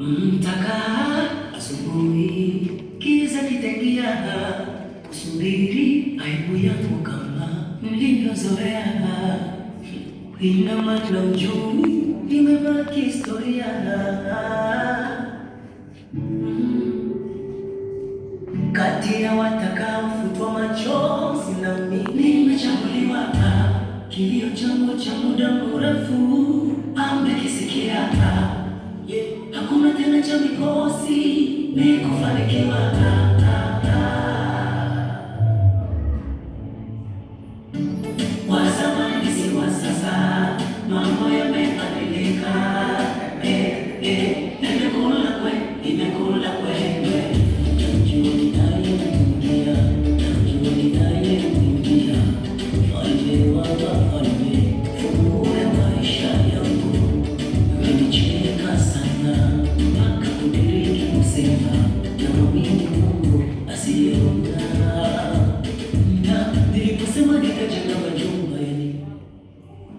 Mtakaa asubuhi, kiza kitaingia, kusubiri aibu yangu kama mlivyozoea. Ina maana ujui, imebaki historia. Kati ya watakaofutwa machozi na mimi nimechaguliwa. Kilio changu cha muda mrefu amekisikia. Hakuna tena cha mikosi, ni kufanikiwa. Wa zamani si wa sasa, mambo yamebadilika. Nimekula kwendwe, namjua ninayemwingia, mfalme wa wafalme, funguo ya maisha yangu. Umenicheka sana mpaka kudiriki kusema namwamini Mungu asiyeona. Na niliposema nitajenga majumba yenu,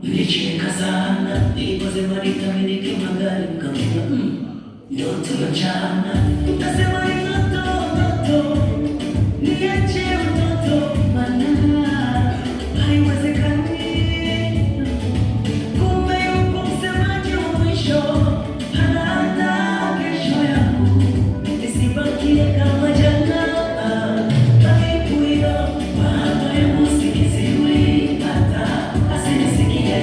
mlicheka sana. Niliposema nitamiliki magari, mkaambia ndoto ya jana. Mkasema ni ndoto, niache utoto, maana haiwezekani. Kumbe yupo msemaji wa mwisho, hata kesho yangu isibakie kama jana. Karibu hiyo baba yangu sikiziwi, hata asinisikie.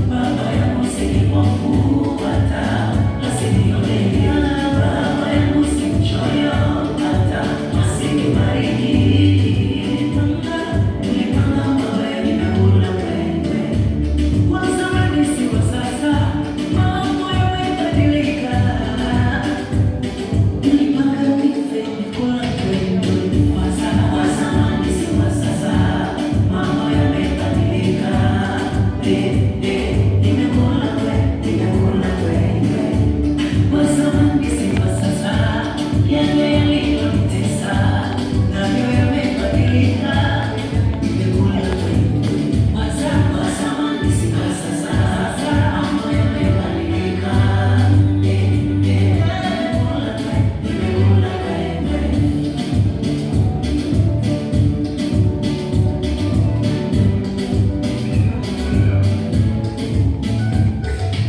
Baba yangu sikimwafu, hata asinione. Baba yangu simchoyo, hata asinibariki. Nilipanga mawe, nimekula kwendwe. Wa zamani si wa sasa, mambo yamebadilika. Nilipanga nife, nimekula kwendwe. Wa zamani si wa sasa, mambo yamebadilika. Nimekula kwendwe. Wa zamani si wa sasa, yale yaliyonitesa nayo yamebadilika. Nimekula kwendwe. Wa zamani si wa sasa, mambo yamebadilika. Nimekula kwendwe.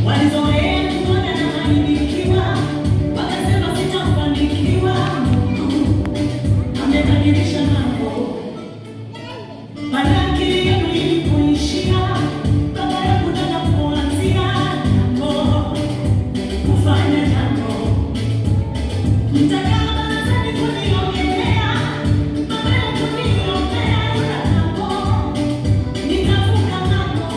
Walizoea kuona nafanikiwa, wakasema sitafanikiwa. Mungu amebadilisha mambo. Pale akili yenu ilipoishia, kabla ya kutaka kuanzia jambo, kufanya jambo, mtakaa barazani kuniongelea, kabla ya kuniombea jambo, nitavuka mambo.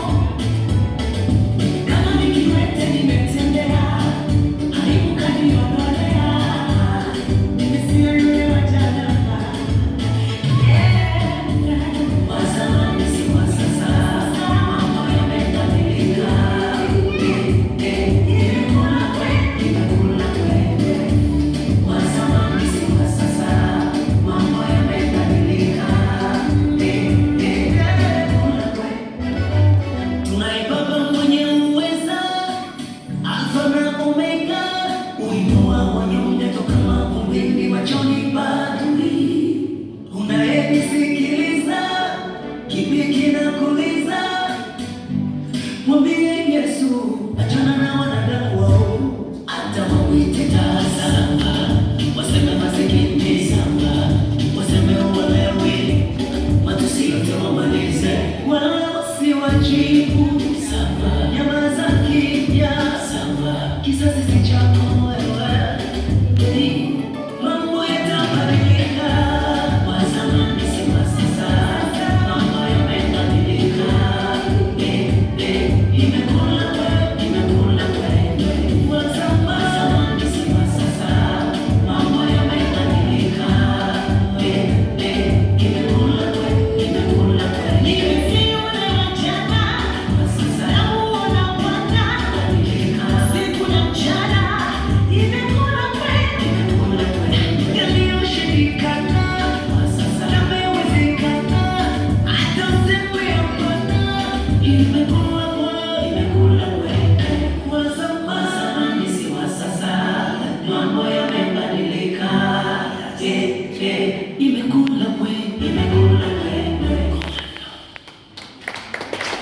Kama nikiwete nimetembea, aibu kaniondolea. Mimi sio yule wa jana. Wa zamani si wa sasa, mambo yamebadilika. Nimekula kwendwe. Wa zamani si wa sasa, mambo yamebadilika. Nimekula kwendwe. Tunaye Baba mwenye uweza, Alfa na Omega, uinua wanyonge toka mavumbini, machoni pa adui. Unayenisikiliza, kipi kinakuuliza? Mwambie Yesu, achana na wanadamu wao, hata wawite tasa, waseme masikini sana, waseme walewi, matusi yote wamalize, wala wasiwajibu.